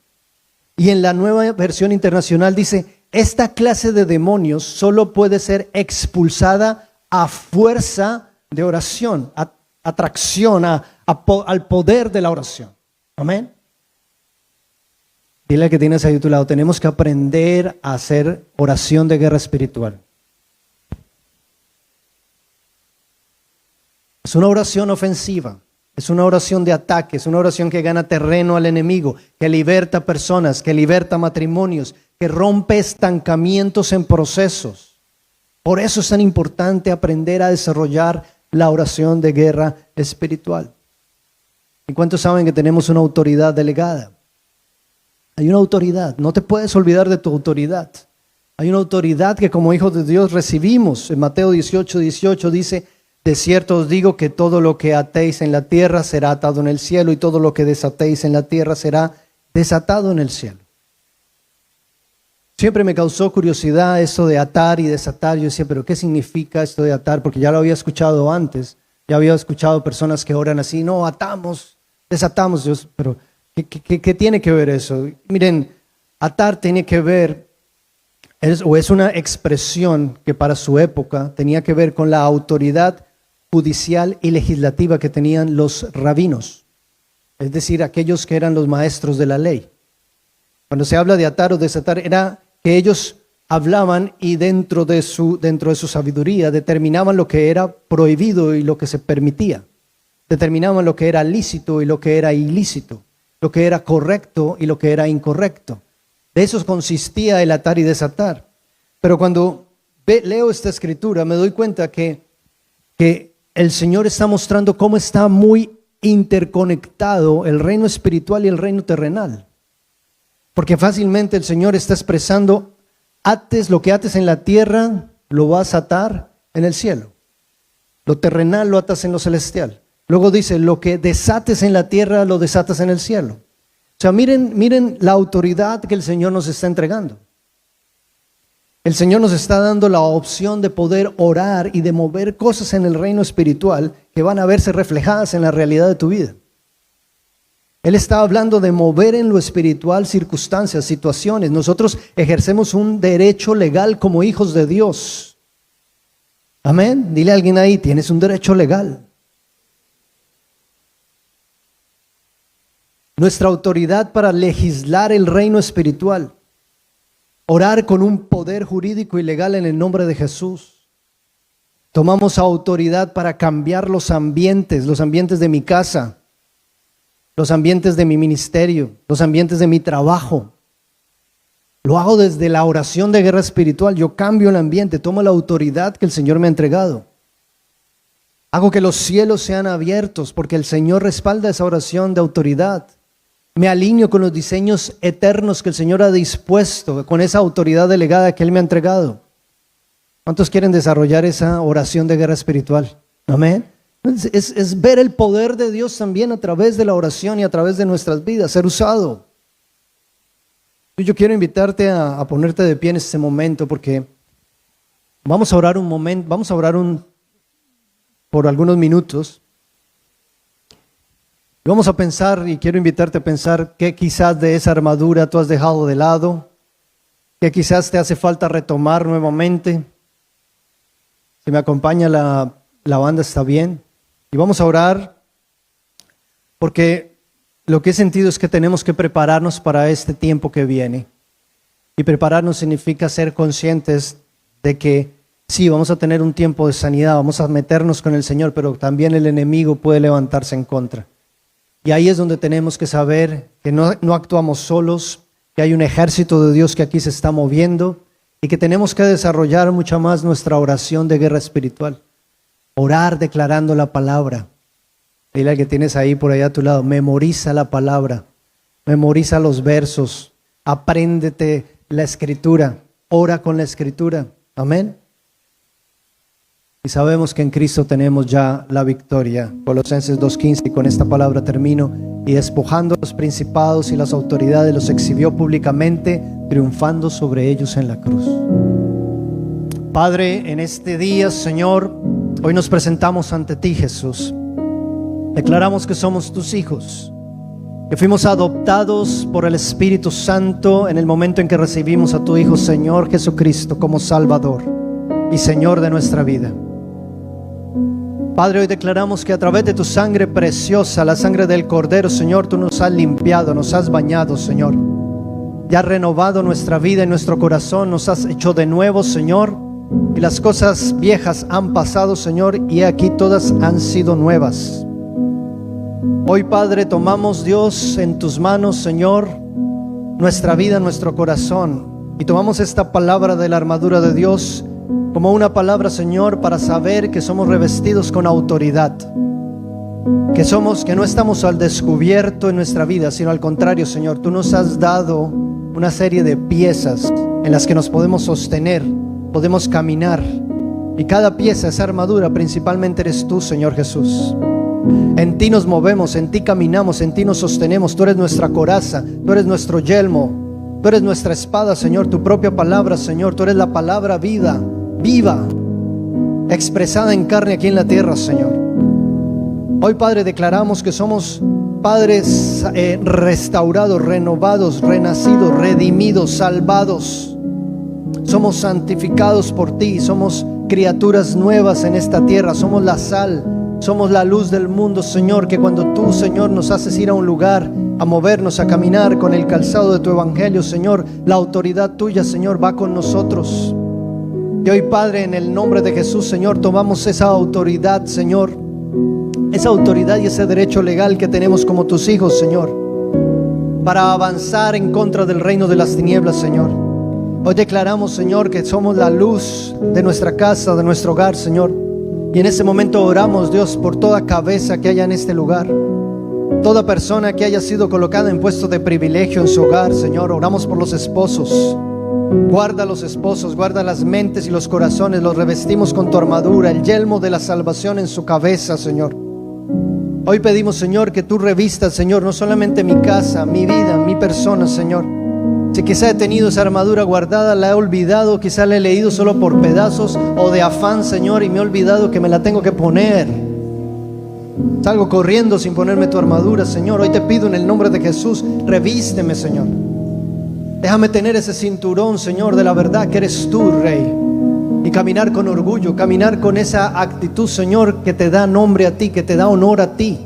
Y en la Nueva Versión Internacional dice: esta clase de demonios solo puede ser expulsada a fuerza de oración, atracción al poder de la oración. Amén. Dile al que tienes ahí a tu lado: tenemos que aprender a hacer oración de guerra espiritual. Es una oración ofensiva, es una oración de ataque, es una oración que gana terreno al enemigo, que liberta personas, que liberta matrimonios, que rompe estancamientos en procesos. Por eso es tan importante aprender a desarrollar la oración de guerra espiritual. ¿Y cuántos saben que tenemos una autoridad delegada? Hay una autoridad, no te puedes olvidar de tu autoridad. Hay una autoridad que como hijos de Dios recibimos. En Mateo 18:18 dice: de cierto os digo que todo lo que atéis en la tierra será atado en el cielo, y todo lo que desatéis en la tierra será desatado en el cielo. Siempre me causó curiosidad eso de atar y desatar. Yo decía: ¿pero qué significa esto de atar? Porque ya lo había escuchado antes. Ya había escuchado personas que oran así: no, atamos, desatamos. Dios, pero ¿qué tiene que ver eso? Miren, atar tiene que ver, es una expresión que para su época tenía que ver con la autoridad judicial y legislativa que tenían los rabinos, es decir, aquellos que eran los maestros de la ley. Cuando se habla de atar o desatar, era que ellos hablaban y dentro de su sabiduría determinaban lo que era prohibido y lo que se permitía. Determinaban lo que era lícito y lo que era ilícito, lo que era correcto y lo que era incorrecto. De eso consistía el atar y desatar. Pero cuando leo esta escritura me doy cuenta que el Señor está mostrando cómo está muy interconectado el reino espiritual y el reino terrenal. Porque fácilmente el Señor está expresando, lo que ates en la tierra, lo vas a atar en el cielo. Lo terrenal lo atas en lo celestial. Luego dice, lo que desates en la tierra, lo desatas en el cielo. O sea, miren la autoridad que el Señor nos está entregando. El Señor nos está dando la opción de poder orar y de mover cosas en el reino espiritual que van a verse reflejadas en la realidad de tu vida. Él está hablando de mover en lo espiritual circunstancias, situaciones. Nosotros ejercemos un derecho legal como hijos de Dios. Amén. Dile a alguien ahí, tienes un derecho legal. Nuestra autoridad para legislar el reino espiritual. Orar con un poder jurídico y legal en el nombre de Jesús. Tomamos autoridad para cambiar los ambientes de mi casa, los ambientes de mi ministerio, los ambientes de mi trabajo. Lo hago desde la oración de guerra espiritual. Yo cambio el ambiente, tomo la autoridad que el Señor me ha entregado. Hago que los cielos sean abiertos porque el Señor respalda esa oración de autoridad. Me alineo con los diseños eternos que el Señor ha dispuesto, con esa autoridad delegada que Él me ha entregado. ¿Cuántos quieren desarrollar esa oración de guerra espiritual? Amén. Es ver el poder de Dios también a través de la oración y a través de nuestras vidas, ser usado. Yo quiero invitarte a ponerte de pie en este momento porque vamos a orar un momento, por algunos minutos. Y vamos a pensar, y quiero invitarte a pensar que quizás de esa armadura tú has dejado de lado, que quizás te hace falta retomar nuevamente. Si me acompaña la banda está bien. Y vamos a orar porque lo que he sentido es que tenemos que prepararnos para este tiempo que viene. Y prepararnos significa ser conscientes de que sí, vamos a tener un tiempo de sanidad, vamos a meternos con el Señor, pero también el enemigo puede levantarse en contra. Y ahí es donde tenemos que saber que no actuamos solos, que hay un ejército de Dios que aquí se está moviendo y que tenemos que desarrollar mucho más nuestra oración de guerra espiritual. Orar declarando la palabra. Dile al que tienes ahí por allá a tu lado, memoriza la palabra, memoriza los versos, apréndete la escritura, ora con la escritura. Amén. Y sabemos que en Cristo tenemos ya la victoria. Colosenses 2:15, y con esta palabra termino. Y despojando a los principados y las autoridades, los exhibió públicamente, triunfando sobre ellos en la cruz. Padre, en este día, Señor, hoy nos presentamos ante ti, Jesús. Declaramos que somos tus hijos, que fuimos adoptados por el Espíritu Santo en el momento en que recibimos a tu Hijo, Señor Jesucristo, como Salvador y Señor de nuestra vida. Padre, hoy declaramos que a través de tu sangre preciosa, la sangre del Cordero, Señor, tú nos has limpiado, nos has bañado, Señor. Ya has renovado nuestra vida y nuestro corazón, nos has hecho de nuevo, Señor. Y las cosas viejas han pasado, Señor, y aquí todas han sido nuevas. Hoy, Padre, tomamos, Dios, en tus manos, Señor, nuestra vida, nuestro corazón. Y tomamos esta palabra de la armadura de Dios como una palabra, Señor, para saber que somos revestidos con autoridad, que no estamos al descubierto en nuestra vida, sino al contrario, Señor, tú nos has dado una serie de piezas en las que nos podemos sostener, podemos caminar, y cada pieza, esa armadura, principalmente eres tú, Señor Jesús. En ti nos movemos, en ti caminamos, en ti nos sostenemos. Tú eres nuestra coraza, tú eres nuestro yelmo, tú eres nuestra espada, Señor, tu propia palabra, Señor. Tú eres la palabra viva, expresada en carne aquí en la tierra, Señor. Hoy, Padre, declaramos que somos padres restaurados, renovados, renacidos, redimidos, salvados. Somos santificados por ti, somos criaturas nuevas en esta tierra, somos la sal, somos la luz del mundo, Señor, que cuando tú, Señor, nos haces ir a un lugar a movernos, a caminar con el calzado de tu evangelio, Señor. La autoridad tuya, Señor, va con nosotros. Y hoy, Padre, en el nombre de Jesús, Señor, tomamos esa autoridad, Señor, esa autoridad y ese derecho legal que tenemos como tus hijos, Señor, para avanzar en contra del reino de las tinieblas, Señor. Hoy declaramos, Señor, que somos la luz de nuestra casa, de nuestro hogar, Señor. Y en ese momento oramos, Dios, por toda cabeza que haya en este lugar, toda persona que haya sido colocada en puesto de privilegio en su hogar, Señor. Oramos por los esposos. Guarda a los esposos, guarda las mentes y los corazones. Los revestimos con tu armadura, el yelmo de la salvación en su cabeza, Señor. Hoy pedimos, Señor, que tú revistas, Señor, no solamente mi casa, mi vida, mi persona, Señor. Si quizá he tenido esa armadura guardada, la he olvidado, quizá la he leído solo por pedazos o de afán, Señor, y me he olvidado que me la tengo que poner. Salgo corriendo sin ponerme tu armadura, Señor. Hoy te pido en el nombre de Jesús, revísteme, Señor. Déjame tener ese cinturón, Señor, de la verdad que eres tú, Rey. Y caminar con orgullo, caminar con esa actitud, Señor, que te da nombre a ti, que te da honor a ti.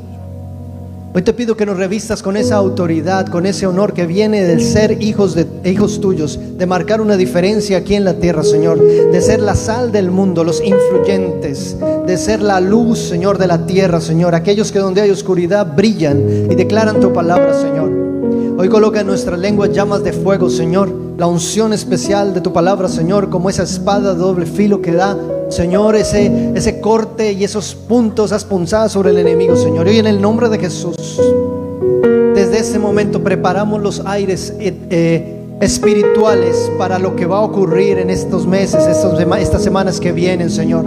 Hoy te pido que nos revistas con esa autoridad, con ese honor que viene del ser hijos tuyos, de marcar una diferencia aquí en la tierra, Señor, de ser la sal del mundo, los influyentes, de ser la luz, Señor, de la tierra, Señor, aquellos que donde hay oscuridad brillan y declaran tu palabra, Señor. Hoy coloca en nuestra lengua llamas de fuego, Señor, la unción especial de tu palabra, Señor, como esa espada de doble filo que da, Señor, ese corte y esos puntos, esas punzadas sobre el enemigo, Señor. Y hoy en el nombre de Jesús, desde este momento preparamos los aires espirituales para lo que va a ocurrir en estos meses, estas semanas que vienen, Señor.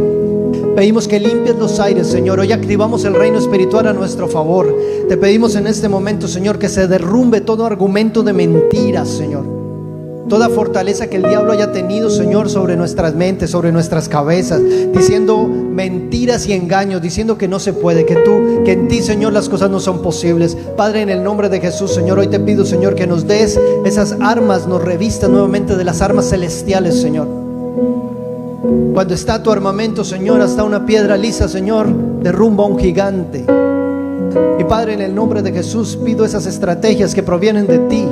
Pedimos que limpies los aires, Señor. Hoy activamos el reino espiritual a nuestro favor. Te pedimos en este momento, Señor, que se derrumbe todo argumento de mentiras, Señor. Toda fortaleza que el diablo haya tenido, Señor, sobre nuestras mentes, sobre nuestras cabezas, diciendo mentiras y engaños, diciendo que no se puede, que en ti, Señor, las cosas no son posibles. Padre, en el nombre de Jesús, Señor, hoy te pido, Señor, que nos des esas armas, nos revistas nuevamente de las armas celestiales, Señor. Cuando está tu armamento, Señor, hasta una piedra lisa, Señor, derrumba un gigante. Y Padre, en el nombre de Jesús, pido esas estrategias que provienen de ti.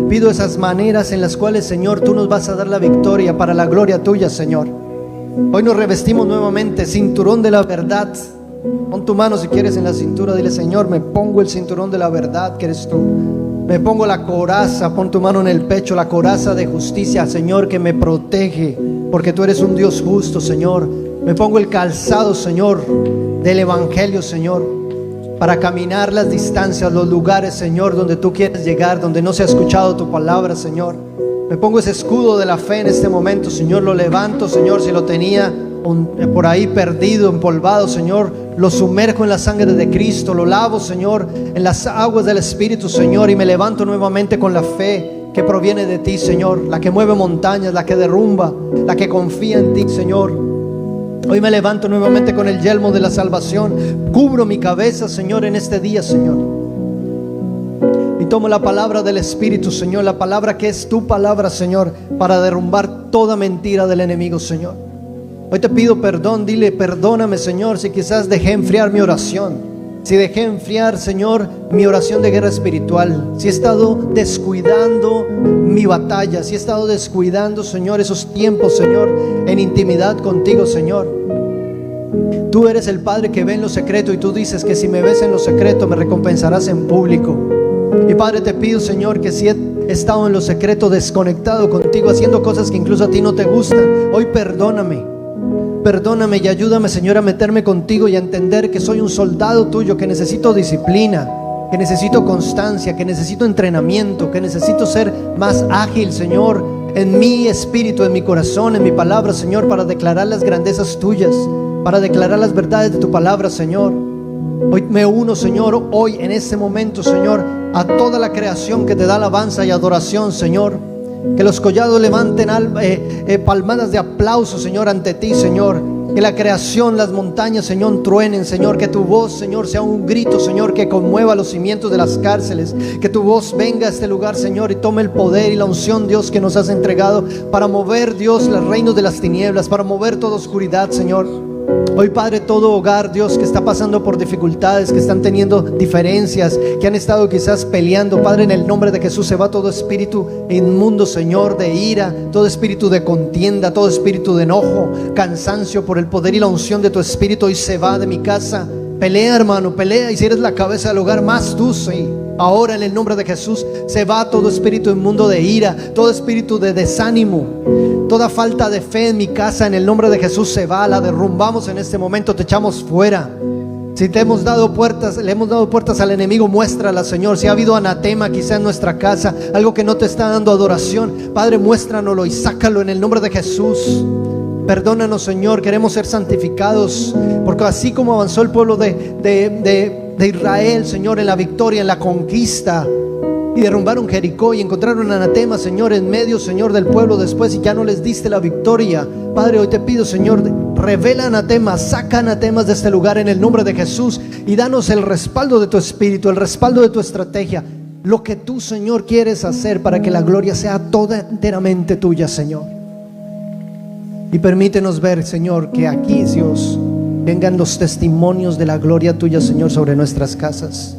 Pido esas maneras en las cuales, Señor, tú nos vas a dar la victoria para la gloria tuya, Señor. Hoy nos revestimos nuevamente, cinturón de la verdad. Pon tu mano si quieres en la cintura, dile: Señor, me pongo el cinturón de la verdad que eres tú. Me pongo la coraza, pon tu mano en el pecho, la coraza de justicia, Señor, que me protege, porque tú eres un Dios justo, Señor. Me pongo el calzado, Señor, del evangelio, Señor, para caminar las distancias, los lugares, Señor, donde tú quieres llegar, donde no se ha escuchado tu palabra, Señor. Me pongo ese escudo de la fe en este momento, Señor. Lo levanto, Señor, si lo tenía por ahí perdido, empolvado, Señor, lo sumerjo en la sangre de Cristo. Lo lavo, Señor, en las aguas del Espíritu, Señor, y me levanto nuevamente con la fe que proviene de ti, Señor, la que mueve montañas, la que derrumba, la que confía en ti, Señor. Hoy me levanto nuevamente con el yelmo de la salvación. Cubro mi cabeza, Señor, en este día, Señor. Y tomo la palabra del Espíritu, Señor, la palabra que es tu palabra, Señor, para derrumbar toda mentira del enemigo, Señor. Hoy te pido perdón, dile: perdóname, Señor, si quizás dejé enfriar mi oración. Si dejé enfriar, Señor, mi oración de guerra espiritual. Si he estado descuidando mi batalla. Si he estado descuidando, Señor, esos tiempos, Señor, en intimidad contigo, Señor. Tú eres el Padre que ve en lo secreto, y tú dices que si me ves en lo secreto me recompensarás en público. Y Padre, te pido, Señor, que si he estado en lo secreto desconectado contigo, haciendo cosas que incluso a ti no te gustan, hoy perdóname. Perdóname y ayúdame, Señor, a meterme contigo y a entender que soy un soldado tuyo, que necesito disciplina, que necesito constancia, que necesito entrenamiento, que necesito ser más ágil, Señor, en mi espíritu, en mi corazón, en mi palabra, Señor, para declarar las grandezas tuyas, para declarar las verdades de tu palabra, Señor. Hoy me uno, Señor, hoy en este momento, Señor, a toda la creación que te da alabanza y adoración, Señor. Que los collados levanten palmadas de aplauso, Señor, ante ti, Señor. Que la creación, las montañas, Señor, truenen, Señor. Que tu voz, Señor, sea un grito, Señor, que conmueva los cimientos de las cárceles. Que tu voz venga a este lugar, Señor, y tome el poder y la unción, Dios, que nos has entregado para mover, Dios, los reinos de las tinieblas, para mover toda oscuridad, Señor. Hoy, Padre, todo hogar, Dios, que está pasando por dificultades, que están teniendo diferencias, que han estado quizás peleando, Padre, en el nombre de Jesús se va todo espíritu inmundo, Señor, de ira, todo espíritu de contienda, todo espíritu de enojo, cansancio, por el poder y la unción de tu espíritu. Hoy se va de mi casa. Pelea, hermano, pelea, y si eres la cabeza del hogar, más tú, sí. Ahora, en el nombre de Jesús, se va todo espíritu inmundo de ira, todo espíritu de desánimo, toda falta de fe en mi casa. En el nombre de Jesús se va, la derrumbamos en este momento, te echamos fuera. Si te hemos dado puertas, le hemos dado puertas al enemigo, muéstrala, Señor. Si ha habido anatema quizá en nuestra casa, algo que no te está dando adoración, Padre, muéstranoslo y sácalo en el nombre de Jesús. Perdónanos, Señor, queremos ser santificados, porque así como avanzó el pueblo de Israel, Señor, en la victoria, en la conquista, y derrumbaron Jericó y encontraron anatema, Señor, en medio, Señor, del pueblo después, y ya no les diste la victoria. Padre, hoy te pido, Señor, revela anatemas, saca anatemas de este lugar en el nombre de Jesús, y danos el respaldo de tu espíritu, el respaldo de tu estrategia, lo que tú, Señor, quieres hacer para que la gloria sea toda enteramente tuya, Señor. Y permítenos ver, Señor, que aquí, Dios, vengan los testimonios de la gloria tuya, Señor, sobre nuestras casas.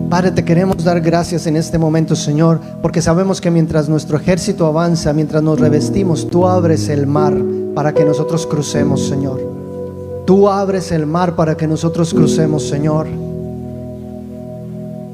Padre, te queremos dar gracias en este momento, Señor, porque sabemos que mientras nuestro ejército avanza, mientras nos revestimos, tú abres el mar para que nosotros crucemos, Señor. Tú abres el mar para que nosotros crucemos, Señor.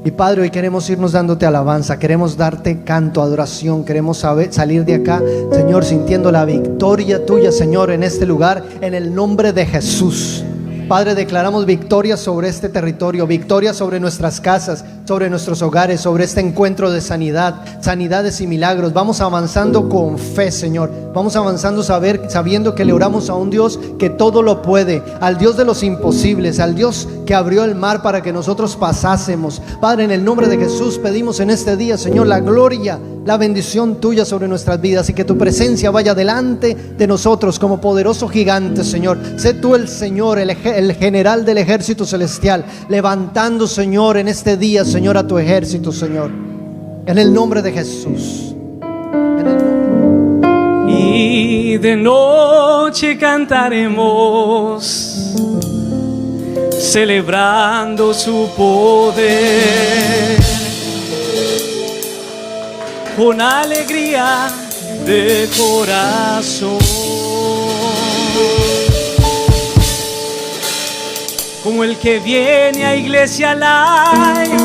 Y Padre, hoy queremos irnos dándote alabanza, queremos darte canto, adoración, queremos salir de acá, Señor, sintiendo la victoria tuya, Señor, en este lugar, en el nombre de Jesús. Padre, declaramos victoria sobre este territorio, victoria sobre nuestras casas, sobre nuestros hogares, sobre este encuentro de sanidad, sanidades y milagros. Vamos avanzando con fe, Señor. Vamos avanzando sabiendo que le oramos a un Dios que todo lo puede, al Dios de los imposibles, al Dios que abrió el mar para que nosotros pasásemos. Padre, en el nombre de Jesús pedimos en este día, Señor, la gloria, la bendición tuya sobre nuestras vidas, y que tu presencia vaya delante de nosotros como poderoso gigante, Señor. Sé tú el Señor, el general del ejército celestial, levantando, Señor, en este día, Señor, a tu ejército, Señor, en el nombre de Jesús. Y de noche cantaremos, celebrando su poder, con alegría de corazón, como el que viene a Iglesia Live,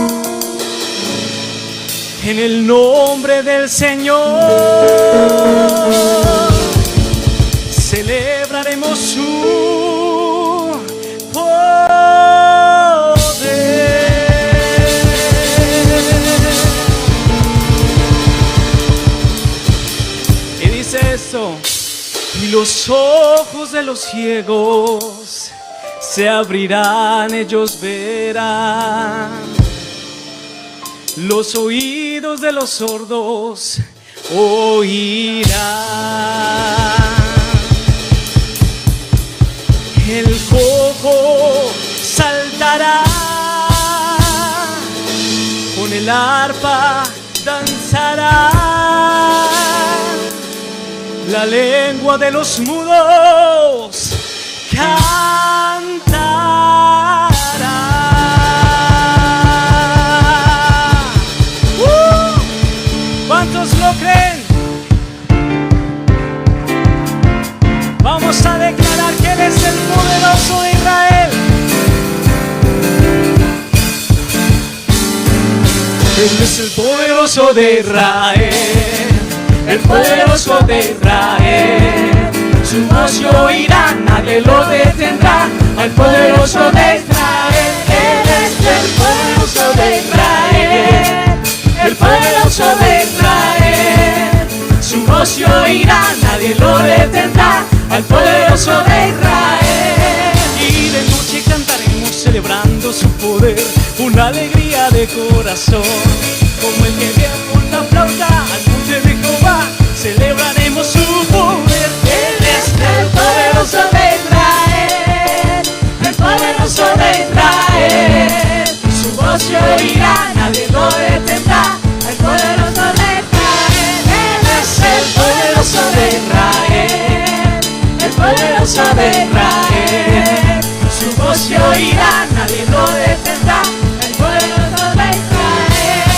en el nombre del Señor, celebraremos su poder. Y dice esto: y los ojos de los ciegos se abrirán, ellos verán. Los oídos de los sordos oirán. El cojo saltará, con el arpa danzará. La lengua de los mudos cantará. ¿Cuántos lo creen? Vamos a declarar que Él es el poderoso de Israel. Él es el poderoso de Israel, el poderoso de Israel. Su voz se oirá, nadie lo detendrá. Al poderoso de Israel, Él es el poderoso de Israel, el poderoso de Israel. Su voz se oirá, nadie lo detendrá. Al poderoso de Israel. Y de noche cantaremos celebrando su poder, una alegría de corazón, como el que viene con la flauta al monte de Jehová. Celebraremos su poder. Él es el poderoso de Israel, el poderoso de Israel. Su voz se oirá, nadie lo detendrá. El poderoso de Israel. Él es el poderoso de Israel, el poderoso de Israel. Su voz se oirá, nadie lo detendrá. El poderoso de Israel.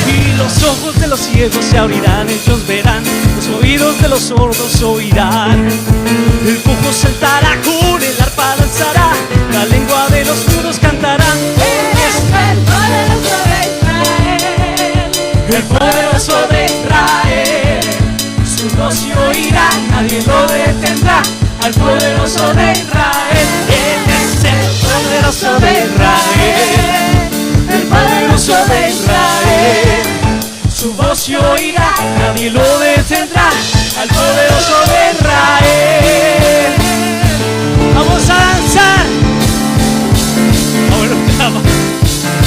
Y los ojos de los ciegos se abrirán, ellos verán. Los oídos de los sordos oirán. El cojo saltará, con el arpa danzará. La lengua de los mudos cantará. El poderoso de Israel, su voz se oirá, nadie lo detendrá. Al poderoso de Israel, Él es el poderoso de Israel, el poderoso de Israel. Su voz se oirá, nadie lo detendrá. Al poderoso de Israel. Vamos a danzar. Bueno,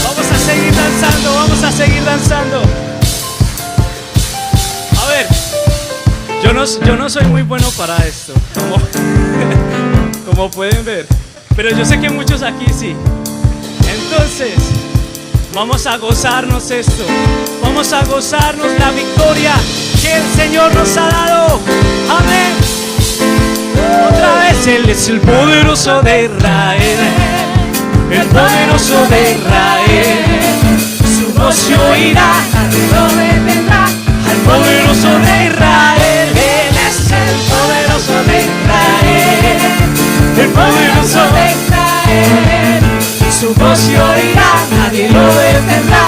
vamos a seguir danzando, vamos a seguir danzando. A ver, yo no soy muy bueno para esto, como pueden ver, pero yo sé que muchos aquí sí. Entonces, vamos a gozarnos esto, vamos a gozarnos la victoria que el Señor nos ha dado. Amén. Otra vez, Él es el poderoso de Israel, el poderoso de Israel. Su voz se oirá, nadie lo detendrá. Al poderoso de Israel, Él es el poderoso de Israel, el poderoso de Israel. Su voz se oirá, nadie lo detendrá.